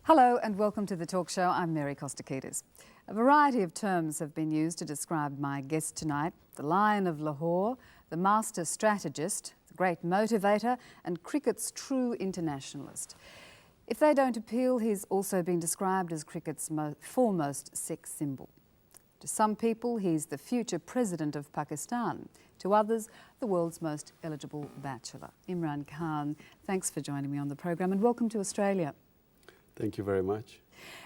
Hello and welcome to the talk show. I'm Mary Kostakidis. A variety of terms have been used to describe my guest tonight: the Lion of Lahore, the master strategist, the great motivator, and cricket's true internationalist. If they don't appeal, he's also been described as cricket's foremost sex symbol. To some people, he's the future president of Pakistan. To others, the world's most eligible bachelor. Imran Khan, thanks for joining me on the program and welcome to Australia. Thank you very much.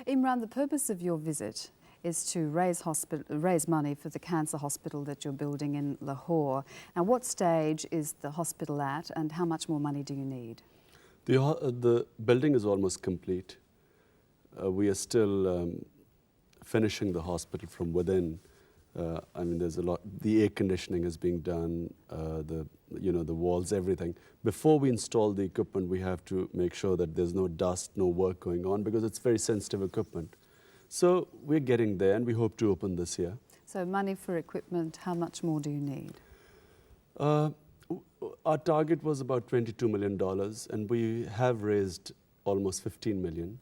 Imran, the purpose of your visit is to raise money for the cancer hospital that you're building in Lahore. Now, what stage is the hospital at and how much more money do you need? The building is almost complete. We are still finishing the hospital from within. There's a lot. The air conditioning is being done, the walls, everything. Before we install the equipment, we have to make sure that there's no dust, no work going on, because it's very sensitive equipment. So we're getting there, and we hope to open this year. So money for equipment, how much more do you need? Our target was about $22 million, and we have raised almost $15 million.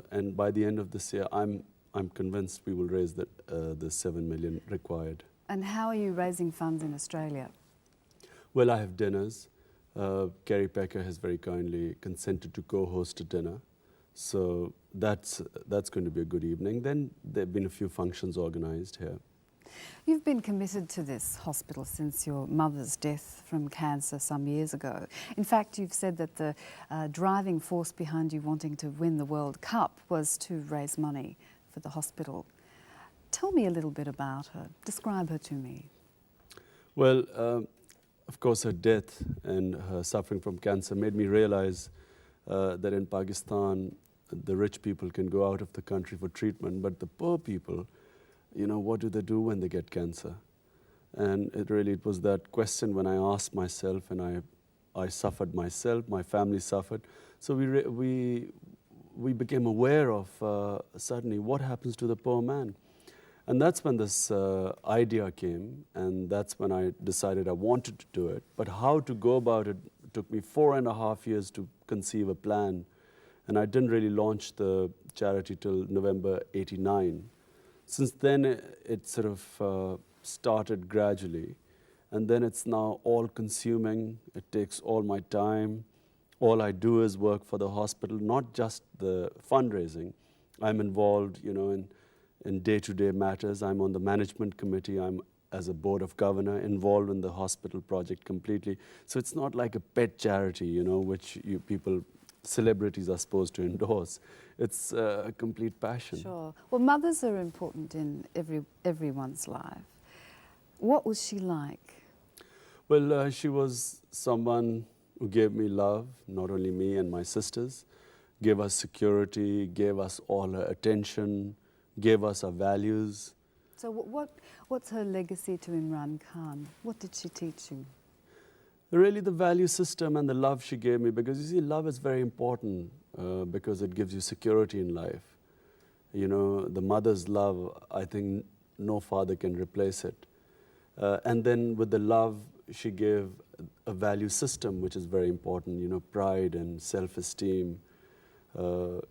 And by the end of this year, I'm convinced we will raise the $7 million required. And how are you raising funds in Australia? Well, I have dinners. Kerry Pecker has very kindly consented to co-host a dinner. So that's going to be a good evening. Then there have been a few functions organized here. You've been committed to this hospital since your mother's death from cancer some years ago. In fact, you've said that the driving force behind you wanting to win the World Cup was to raise money for the hospital. Tell me a little bit about her. Describe her to me. Well, of course, her death and her suffering from cancer made me realize that in Pakistan, the rich people can go out of the country for treatment, but the poor people, what do they do when they get cancer? And it was that question when I asked myself, and I suffered myself, my family suffered. So we became aware of suddenly what happens to the poor man. And that's when this idea came, and that's when I decided I wanted to do it. But how to go about it took me 4.5 years to conceive a plan. And I didn't really launch the charity till November '89. Since then, it sort of started gradually. And then it's now all-consuming. It takes all my time. All I do is work for the hospital, not just the fundraising. I'm involved, in day-to-day matters. I'm on the management committee. I'm, as a board of governor, involved in the hospital project completely. So it's not like a pet charity, which celebrities are supposed to endorse. It's a complete passion. Sure. Well, mothers are important in everyone's life. What was she like? Well, she was someone who gave me love, not only me and my sisters, gave us security, gave us all her attention, gave us our values. So what's her legacy to Imran Khan? What did she teach you? Really the value system and the love she gave me, because you see, love is very important because it gives you security in life. The mother's love, I think no father can replace it. And then with the love, she gave a value system, which is very important, pride and self-esteem. So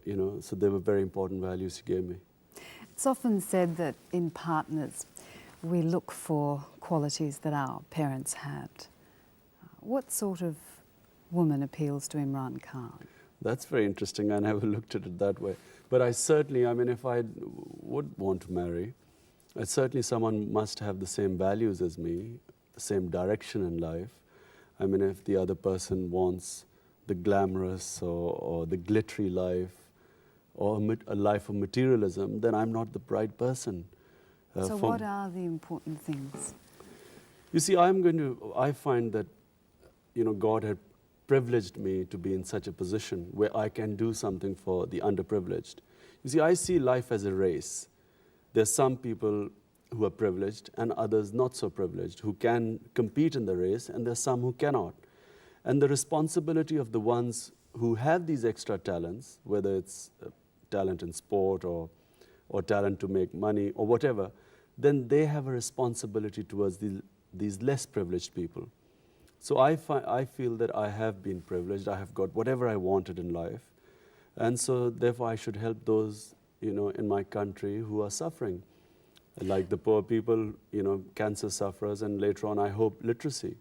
they were very important values she gave me. It's often said that in partners, we look for qualities that our parents had. What sort of woman appeals to Imran Khan? That's very interesting. I never looked at it that way. But I certainly, if I would want to marry, certainly someone must have the same values as me, the same direction in life. If the other person wants the glamorous or the glittery life, or a life of materialism, then I'm not the right person. So what are the important things? You see, I find that, God had privileged me to be in such a position where I can do something for the underprivileged. You see, I see life as a race. There's some people who are privileged and others not so privileged who can compete in the race, and there's some who cannot. And the responsibility of the ones who have these extra talents, whether it's talent in sport or talent to make money or whatever, then they have a responsibility towards these less privileged people. So I feel that I have been privileged. I have got whatever I wanted in life. And so therefore I should help those, in my country who are suffering, like the poor people, cancer sufferers, and later on I hope literacy,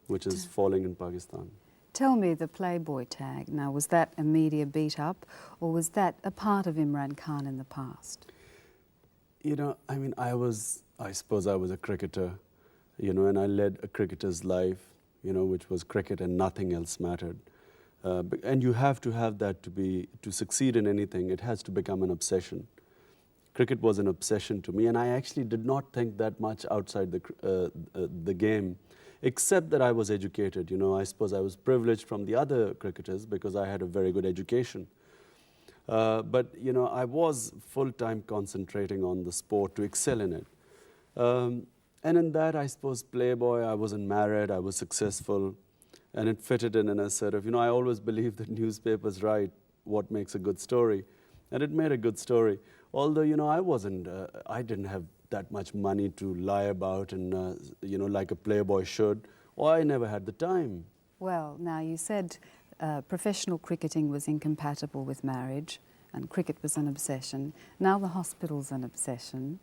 which is falling in Pakistan. Tell me, the Playboy tag, now was that a media beat up, or was that a part of Imran Khan in the past? I suppose I was a cricketer, and I led a cricketer's life, which was cricket and nothing else mattered. And you have to have that to succeed in anything. It has to become an obsession. Cricket was an obsession to me, and I actually did not think that much outside the game, except that I was educated. I suppose I was privileged from the other cricketers because I had a very good education. But I was full-time concentrating on the sport to excel in it. And in that, I suppose, Playboy, I wasn't married, I was successful, and it fitted in a sort of, I always believe that newspapers write what makes a good story, and it made a good story. Although, I didn't have that much money to lie about and, like a Playboy should, or I never had the time. Well, now you said professional cricketing was incompatible with marriage and cricket was an obsession. Now the hospital's an obsession.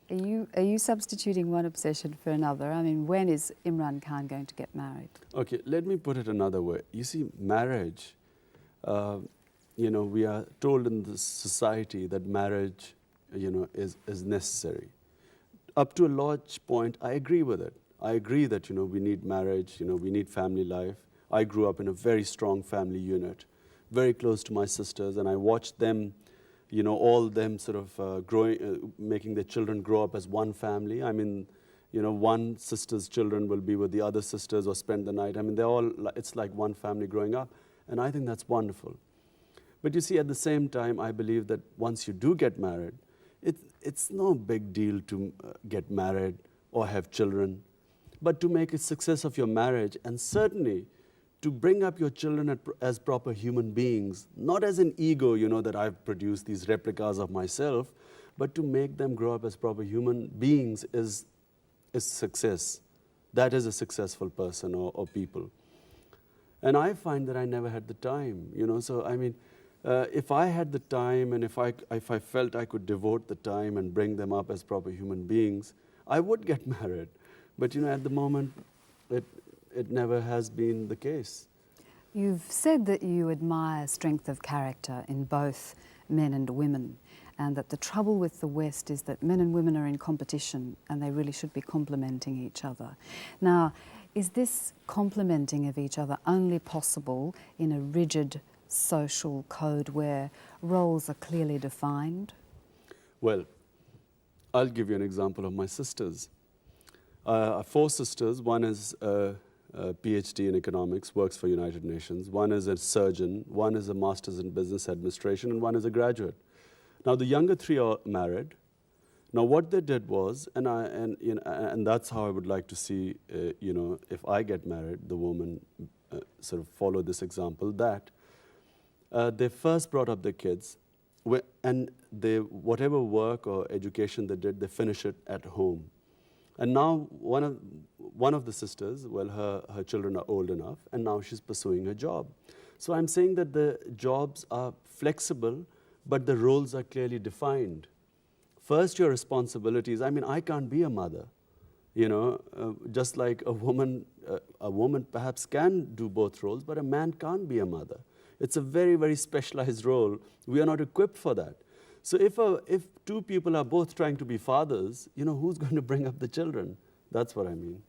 Are you substituting one obsession for another? I mean, when is Imran Khan going to get married? Okay, let me put it another way. You see, marriage, we are told in the society that marriage, is necessary. Up to a large point, I agree with it. I agree that, we need marriage, we need family life. I grew up in a very strong family unit, very close to my sisters, and I watched them, all them sort of growing, making their children grow up as one family. I mean, one sister's children will be with the other sisters or spend the night. I mean, it's like one family growing up, and I think that's wonderful. But you see, at the same time, I believe that once you do get married, it's no big deal to get married or have children, but to make a success of your marriage, and certainly to bring up your children as proper human beings, not as an ego, that I've produced these replicas of myself, but to make them grow up as proper human beings is success. That is a successful person or people. And I find that I never had the time, so I mean, if I had the time and if I felt I could devote the time and bring them up as proper human beings, I would get married. But at the moment, it never has been the case. You've said that you admire strength of character in both men and women, and that the trouble with the West is that men and women are in competition and they really should be complementing each other. Now, is this complementing of each other only possible in a rigid social code where roles are clearly defined? Well, I'll give you an example of my sisters. 4 sisters. One is a PhD in economics, works for United Nations. One is a surgeon. One is a master's in business administration, and one is a graduate. Now, the younger 3 are married. Now, what they did was, and that's how I would like to see, if I get married, the woman sort of follow this example, that they first brought up their kids, and whatever work or education they did, they finish it at home. And now one of the sisters, well, her children are old enough, and now she's pursuing her job. So I'm saying that the jobs are flexible, but the roles are clearly defined. First, your responsibilities. I mean, I can't be a mother, just like a woman perhaps can do both roles, but a man can't be a mother. It's a very, very specialized role. We are not equipped for that. So if 2 people are both trying to be fathers, who's going to bring up the children? That's what I mean.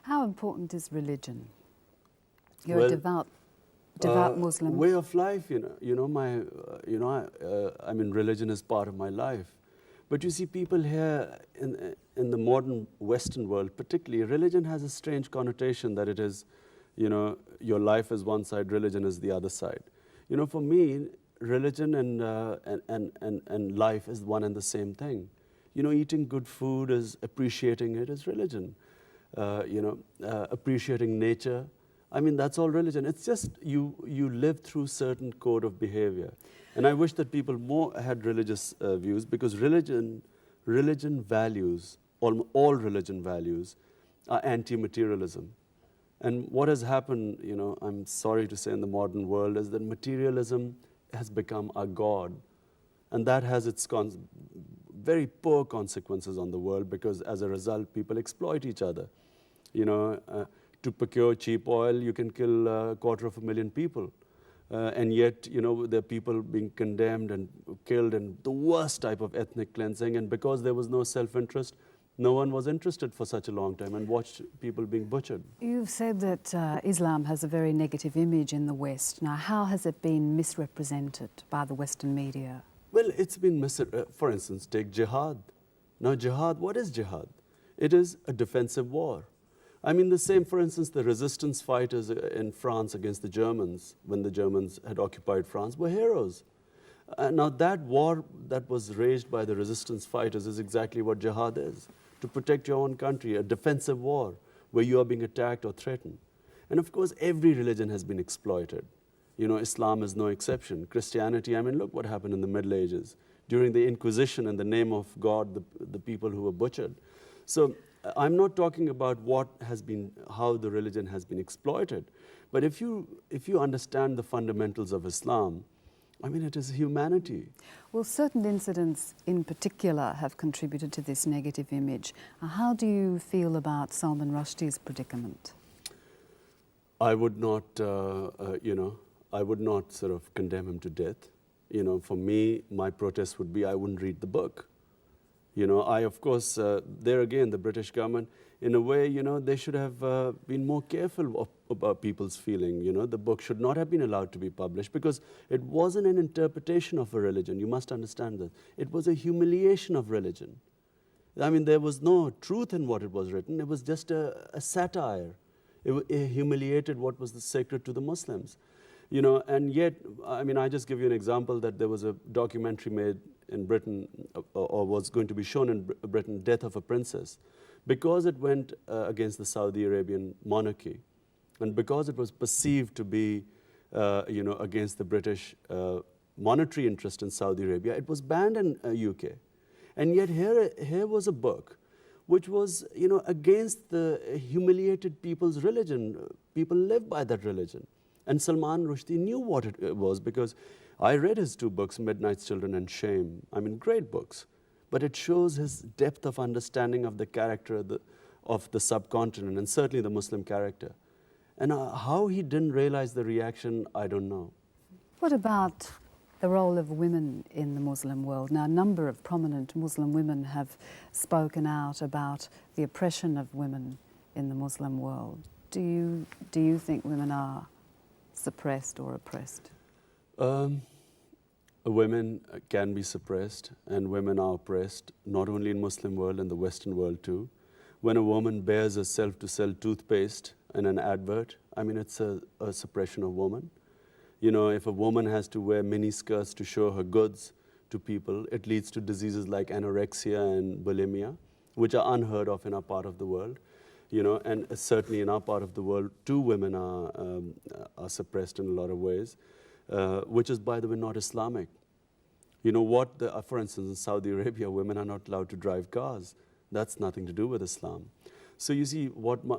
How important is religion? You're a devout Muslim. Way of life, I mean, religion is part of my life. But you see, people here in the modern Western world, particularly, religion has a strange connotation that it is, your life is one side, religion is the other side. For me, religion and life is one and the same thing. Eating good food is appreciating it is religion. Appreciating nature, I mean, that's all religion. It's just you live through certain code of behavior. And I wish that people more had religious views, because religion values, all religion values, are anti-materialism. And what has happened, I'm sorry to say, in the modern world, is that materialism has become our God. And that has its very poor consequences on the world, because as a result, people exploit each other. You know, to procure cheap oil, you can kill 250,000 people. And yet, you know, there are people being condemned and killed, and the worst type of ethnic cleansing. And because there was no self-interest, no one was interested for such a long time and watched people being butchered. You've said that Islam has a very negative image in the West. Now, how has it been misrepresented by the Western media? Well, it's been for instance, take jihad. Now, jihad, what is jihad? It is a defensive war. I mean, the same, for instance, the resistance fighters in France against the Germans, when the Germans had occupied France, were heroes. Now, that war that was waged by the resistance fighters is exactly what jihad is: to protect your own country, a defensive war where you are being attacked or threatened. And of course, every religion has been exploited. You know, Islam is no exception. Christianity, I mean, look what happened in the Middle Ages. During the Inquisition, in the name of God, the people who were butchered. So I'm not talking about how the religion has been exploited. But if you understand the fundamentals of Islam, I mean, it is humanity. Well, certain incidents in particular have contributed to this negative image. How do you feel about Salman Rushdie's predicament? I would not, I would not sort of condemn him to death. You know, for me, my protest would be I wouldn't read the book. You know, of course, there again, the British government, in a way, you know, they should have been more careful about people's feeling. You know, the book should not have been allowed to be published, because it wasn't an interpretation of a religion. You must understand that. It was a humiliation of religion. I mean, there was no truth in what it was written. It was just a satire. It humiliated what was sacred to the Muslims. You know, and yet, I mean, I just give you an example that there was a documentary made in Britain, or was going to be shown in Britain, Death of a Princess. Because it went against the Saudi Arabian monarchy, and because it was perceived to be, against the British monetary interest in Saudi Arabia, it was banned in UK. And yet here was a book which was, you know, against the humiliated people's religion. People live by that religion. And Salman Rushdie knew what it was, because I read his 2 books, Midnight's Children and Shame. I mean, great books. But it shows his depth of understanding of the character of the subcontinent, and certainly the Muslim character. And how he didn't realize the reaction, I don't know. What about the role of women in the Muslim world? Now, a number of prominent Muslim women have spoken out about the oppression of women in the Muslim world. Do you think women are suppressed or oppressed? Women can be suppressed, and women are oppressed, not only in Muslim world, in the Western world too. When a woman bears herself to sell toothpaste in an advert, I mean, it's a suppression of woman. You know, if a woman has to wear mini skirts to show her goods to people, it leads to diseases like anorexia and bulimia, which are unheard of in our part of the world. You know, and certainly in our part of the world, too, women are suppressed in a lot of ways, which is, by the way, not Islamic. You know, for instance, in Saudi Arabia, women are not allowed to drive cars. That's nothing to do with Islam. So you see,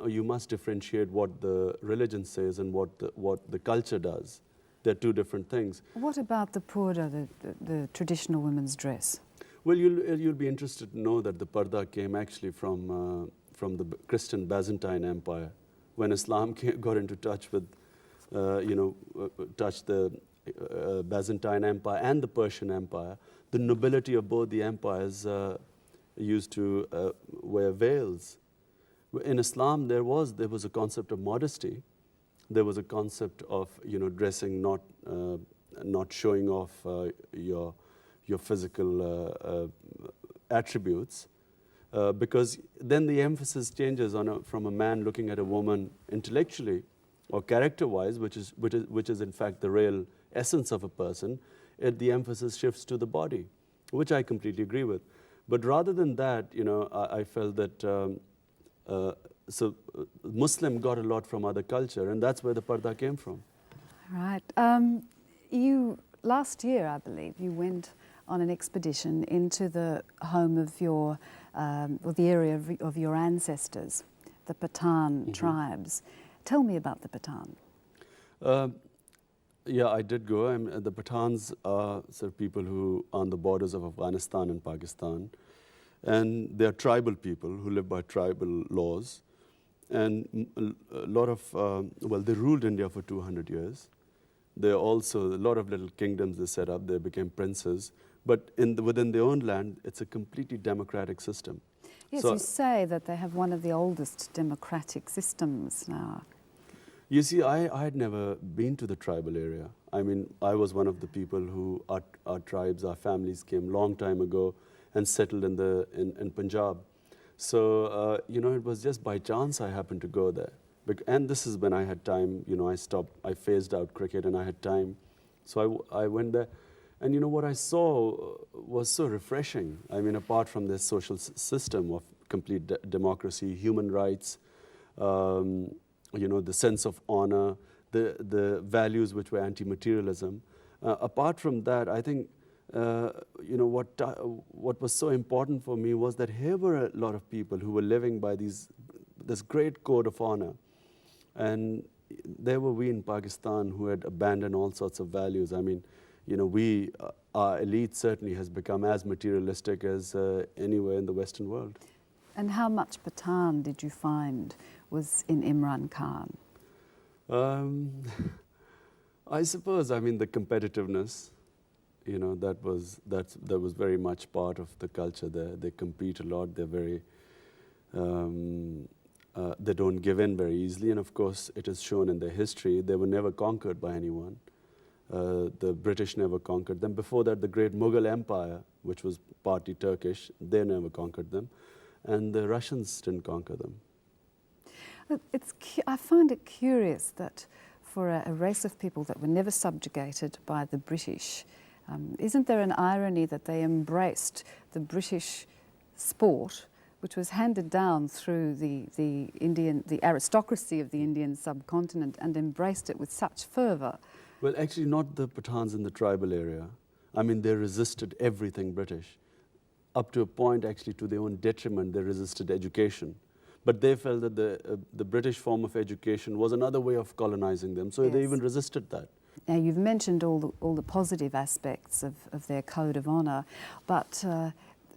you must differentiate what the religion says and what the culture does. They're 2 different things. What about the purdah, the traditional women's dress? Well, you'll be interested to know that the parda came actually from the Christian Byzantine Empire. When Islam got into touch with, touched the Byzantine Empire and the Persian Empire, the nobility of both the empires used to wear veils. In Islam, there was a concept of modesty. There was a concept of, you know, dressing, not showing off your physical attributes. Because then the emphasis changes from a man looking at a woman intellectually or character-wise, which is in fact the real essence of a person. The emphasis shifts to the body, which I completely agree with. But rather than that, you know, I felt that Muslim got a lot from other culture, and that's where the parda came from. Right. Last year, I believe, you went on an expedition into the home of or the area of your ancestors, the Pathan tribes. Tell me about the Pathan. Yeah, I did go. The Pathans are sort of people who are on the borders of Afghanistan and Pakistan. And they're tribal people who live by tribal laws. And a lot of, well, they ruled India for 200 years. There are also a lot of little kingdoms they set up. They became princes. But within their own land, it's a completely democratic system. Yes, So, you say that they have one of the oldest democratic systems now. you see, I had never been to the tribal area. I mean, I was one of the people who, our tribes, our families came long time ago and settled in Punjab. So, you know, it was just by chance I happened to go there. And this is when I had time, you know, I phased out cricket and I had time. So I went there. And you know, what I saw was so refreshing. I mean, apart from this social system of complete democracy, human rights, you know, the sense of honor, the values which were anti-materialism. Apart from that, I think, you know, what was so important for me was that here were a lot of people who were living by this great code of honor. And there were we in Pakistan who had abandoned all sorts of values. I mean, you know, our elite certainly has become as materialistic as anywhere in the Western world. And how much Pathan did you find was in Imran Khan? I suppose, I mean, the competitiveness, you know, that was very much part of the culture there. They compete a lot. They're very, they don't give in very easily. And of course, it is shown in their history. They were never conquered by anyone. The British never conquered them. Before that, the great Mughal Empire, which was partly Turkish, they never conquered them. And the Russians didn't conquer them. I find it curious that for a race of people that were never subjugated by the British, isn't there an irony that they embraced the British sport, which was handed down through the aristocracy of the Indian subcontinent, and embraced it with such fervour? Well, actually, not the Pathans in the tribal area. I mean, they resisted everything British. Up to a point, actually, to their own detriment, they resisted education. But they felt that the British form of education was another way of colonizing them, so they even resisted that. Now, you've mentioned all the positive aspects of their code of honour, but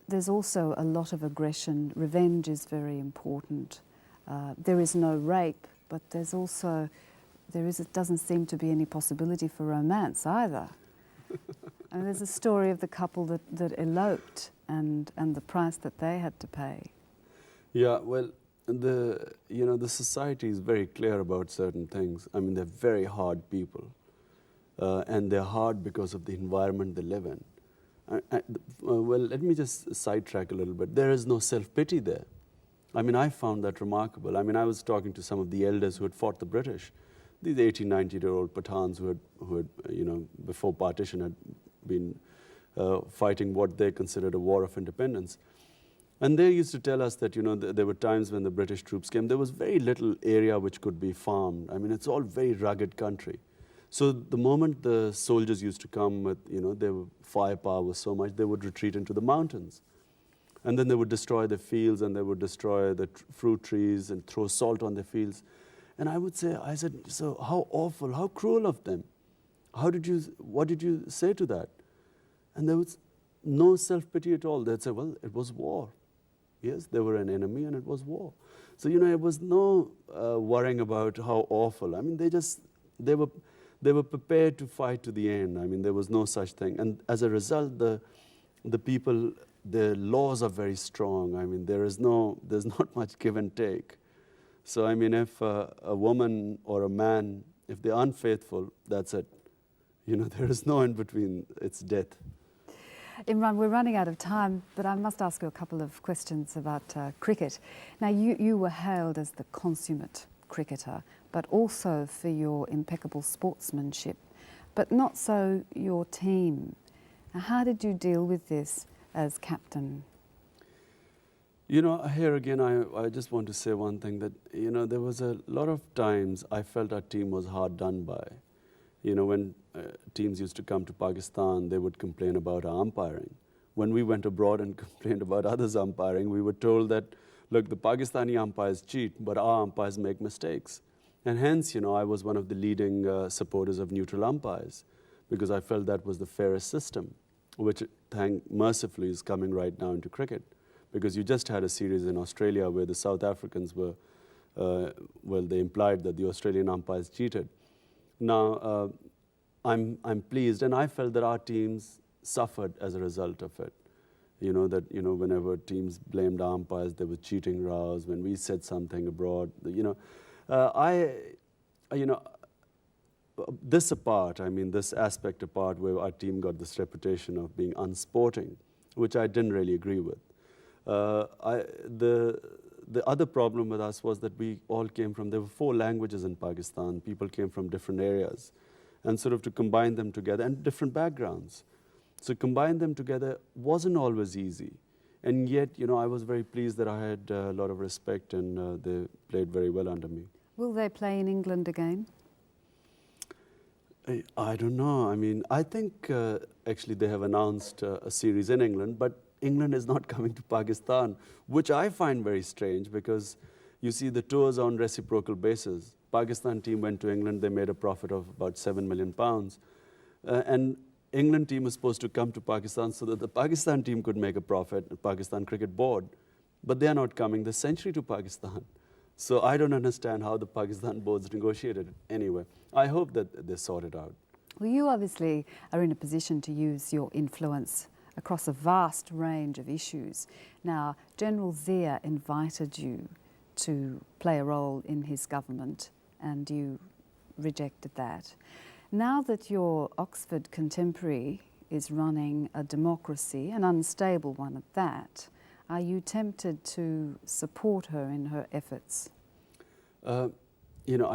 there's also a lot of aggression. Revenge is very important. There is no rape, but it doesn't seem to be any possibility for romance either. And there's a story of the couple that eloped and the price that they had to pay. Yeah, well, the society is very clear about certain things. I mean, they're very hard people. And they're hard because of the environment they live in. Well, let me just sidetrack a little bit. There is no self-pity there. I mean, I found that remarkable. I mean, I was talking to some of the elders who had fought the British. These 80, 90-year-old Pathans who had, you know, before partition had been fighting what they considered a war of independence. And they used to tell us that, you know, there were times when the British troops came, there was very little area which could be farmed. I mean, it's all very rugged country. So the moment the soldiers used to come with, you know, their firepower was so much, they would retreat into the mountains. And then they would destroy the fields and they would destroy the fruit trees and throw salt on their fields. And I said, so how awful, how cruel of them. What did you say to that? And there was no self-pity at all. They'd say, well, it was war. Yes, they were an enemy and it was war. So, you know, it was no worrying about how awful. I mean, they were prepared to fight to the end. I mean, there was no such thing. And as a result, the people, the laws are very strong. I mean, there's not much give and take. So, I mean, if a woman or a man, if they're unfaithful, that's it. You know, there is no in between. It's death. Imran, we're running out of time, but I must ask you a couple of questions about cricket. Now, you were hailed as the consummate cricketer, but also for your impeccable sportsmanship, but not so your team. Now, how did you deal with this as captain? You know, here again, I just want to say one thing, that, you know, there was a lot of times I felt our team was hard done by. You know, when teams used to come to Pakistan, they would complain about our umpiring. When we went abroad and complained about others' umpiring, we were told that, look, the Pakistani umpires cheat, but our umpires make mistakes. And hence, I was one of the leading supporters of neutral umpires because I felt that was the fairest system, which, mercifully, is coming right now into cricket. Because you just had a series in Australia where the South Africans were, they implied that the Australian umpires cheated. Now, I'm pleased, and I felt that our teams suffered as a result of it. Whenever teams blamed our umpires, there were cheating rows. When we said something abroad, this apart, this aspect apart where our team got this reputation of being unsporting, which I didn't really agree with. The other problem with us was that we all came from, there were 4 languages in Pakistan, people came from different areas, and sort of to combine them together, and different backgrounds. So combine them together wasn't always easy. And yet, I was very pleased that I had a lot of respect, and they played very well under me. Will they play in England again? I don't know. I think actually they have announced a series in England, but England is not coming to Pakistan, which I find very strange because you see the tours on reciprocal basis. Pakistan team went to England, they made a profit of about £7 million. And England team was supposed to come to Pakistan so that the Pakistan team could make a profit, the Pakistan Cricket Board. But they are not coming this century to Pakistan. So I don't understand how the Pakistan boards negotiated it. Anyway, I hope that they sort it out. Well, you obviously are in a position to use your influence across a vast range of issues. Now, General Zia invited you to play a role in his government, and you rejected that. Now that your Oxford contemporary is running a democracy, an unstable one at that, are you tempted to support her in her efforts? I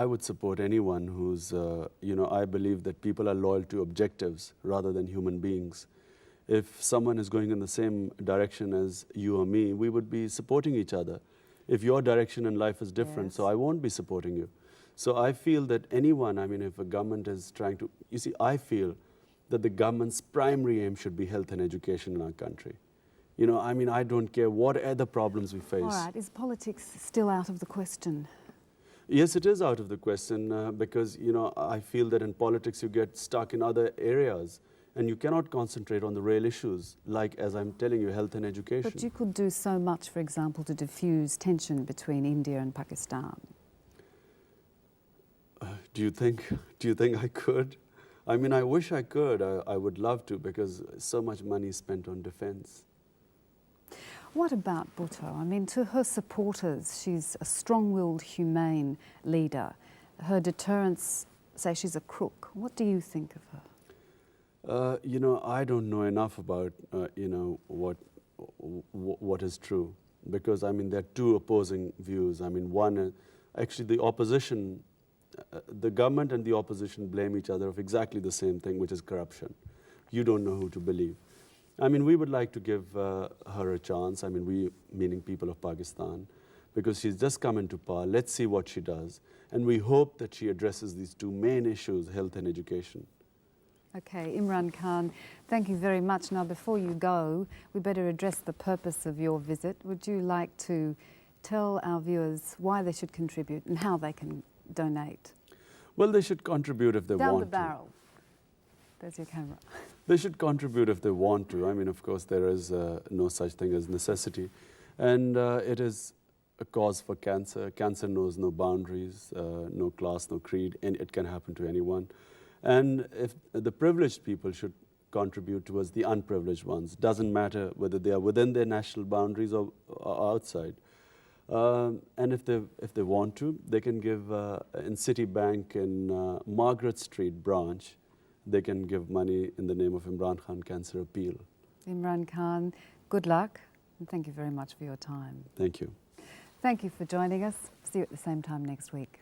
would support anyone who's, I believe that people are loyal to objectives rather than human beings. If someone is going in the same direction as you or me, we would be supporting each other. If your direction in life is different, yes, so I won't be supporting you. So I feel that anyone, if a government is trying to, I feel that the government's primary aim should be health and education in our country. I don't care what other problems we face. All right, is politics still out of the question? Yes, it is out of the question because, I feel that in politics you get stuck in other areas and you cannot concentrate on the real issues, like, as I'm telling you, health and education. But you could do so much, for example, to diffuse tension between India and Pakistan. Do you think I could? I wish I could. I would love to because so much money is spent on defense. What about Bhutto? To her supporters, she's a strong-willed, humane leader. Her deterrents say she's a crook. What do you think of her? I don't know enough about, what is true. Because, there are 2 opposing views. One, actually the opposition, the government and the opposition blame each other of exactly the same thing, which is corruption. You don't know who to believe. We would like to give her a chance, we, meaning people of Pakistan, because she's just come into power. Let's see what she does. And we hope that she addresses these 2 main issues, health and education. Okay, Imran Khan, thank you very much. Now, before you go, we better address the purpose of your visit. Would you like to tell our viewers why they should contribute and how they can donate? Well, they should contribute if they want to. Down the barrel. There's your camera. They should contribute if they want to. Of course, there is no such thing as necessity. And it is a cause for cancer. Cancer knows no boundaries, no class, no creed, and it can happen to anyone. And if the privileged people should contribute towards the unprivileged ones, doesn't matter whether they are within their national boundaries or outside. And if they want to, they can give in Citibank in Margaret Street branch. They can give money in the name of Imran Khan Cancer Appeal. Imran Khan, good luck, and thank you very much for your time. Thank you. Thank you for joining us. See you at the same time next week.